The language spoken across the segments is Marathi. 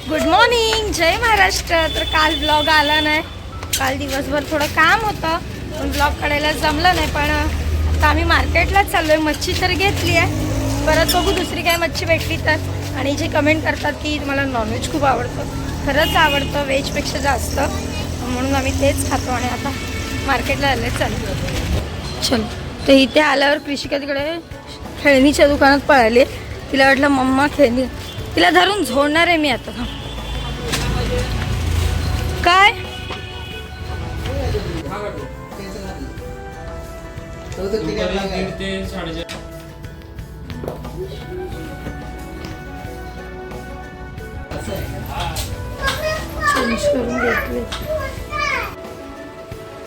गुड मॉर्निंग, जय महाराष्ट्र. तर काल ब्लॉग आला नाही, काल दिवसभर थोडं काम होतं पण ब्लॉग काढायला जमलं नाही. पण आता आम्ही मार्केटलाच चाललो आहे. मच्छी तर घेतली आहे, परत बघू दुसरी काय मच्छी भेटली तर. आणि जे कमेंट करतात की तुम्हाला नॉनव्हेज खूप आवडतं, खरंच आवडतं, व्हेजपेक्षा जास्त, म्हणून आम्ही तेच खातो. आणि आता मार्केटला आले चालू. चल, तर इथे आल्यावर कृषिका तिकडे खेळणीच्या दुकानात पळाली. तिला वाटलं मम्मा खेळणी, तिला धरून झोडणार आहे मी आता. काय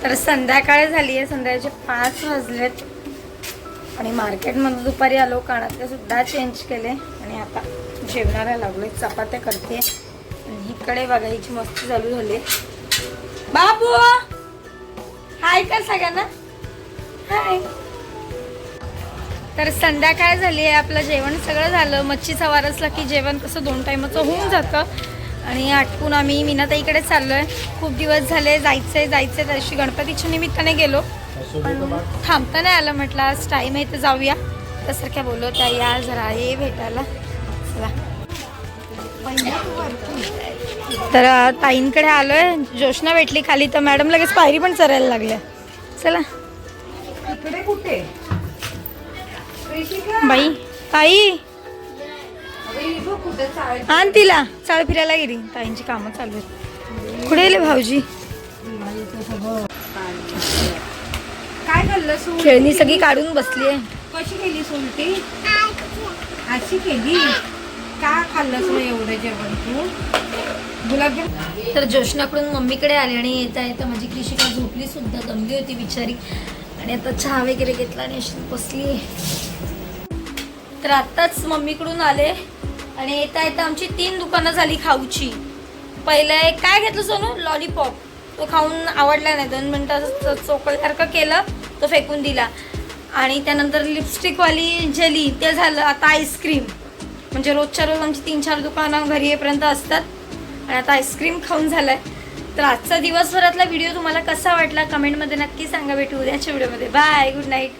तर संध्याकाळ झाली आहे, संध्याकाळचे 5 वाजलेत. आणि मार्केटमध्ये दुपारी आलो, कानातले सुद्धा चेंज केले आणि आता जेवणाला लागलोय. चपात्या करते आणि इकडे बघायची मस्ती चालू झाली. बाबू हाय कर सगळ्यांना, हाय. तर संध्याकाळ झाली आहे, आपलं जेवण सगळं झालं. मच्छीचा वार असला की जेवण कसं 2 टायमाचं होऊन जातं. आणि आटपून आम्ही मीनाताईकडे चाललो आहे. खूप दिवस झाले, जायचंय तशी गणपतीच्या निमित्ताने गेलो पण थांबता नाही आलं. म्हटलं आज टाईम आहे तर जाऊया. त्यासारख्या बोललो त्या, या जरा ये भेटायला. चला, तर ताईंकडे आलोय. जोशना भेटली खाली तर मॅडम लगेच पायरी पण चरायला लागल्या. चला कुठे बाई, ताई आण तिला. चाळ फिरायला गेली, ताईंची कामं चालू आहेत. कुठे गेले भाऊजी? काय खाल्लं? खेळणी सगळी काढून बसली आहे. कशी केली सोलटी? अशी केली का? खाल्लंस मग एवढं जेवण तू? गुलाबजाम. तर जोशनाकडून मम्मीकडे आले आणि येता येता माझी कृषिका झोपली सुद्धा, दमली होती बिचारी. आणि आता चहा वगैरे घेतला आणि अशी बसली. तर आत्ताच मम्मीकडून आले आणि येता येता आमची 3 दुकानं झाली खाऊची. पहिलं एक काय घेतलं सोनू, लॉलीपॉप. तो खाऊन आवडला नाही, 2 मिनटाचं चोकल्यासारखं केलं, तो फेकून दिला. आणि त्यानंतर लिपस्टिकवाली जेली ते झालं. आता आईस्क्रीम, म्हणजे रोजच्या रोज आमची 3-4 दुकानं घरी येईपर्यंत असतात. आणि आता आईस्क्रीम खाऊन झालं आहे. तर आजचा दिवसभरातला व्हिडिओ तुम्हाला कसा वाटला कमेंटमध्ये नक्की सांगा. भेटू उद्याच्या व्हिडिओमध्ये. Bye, good night.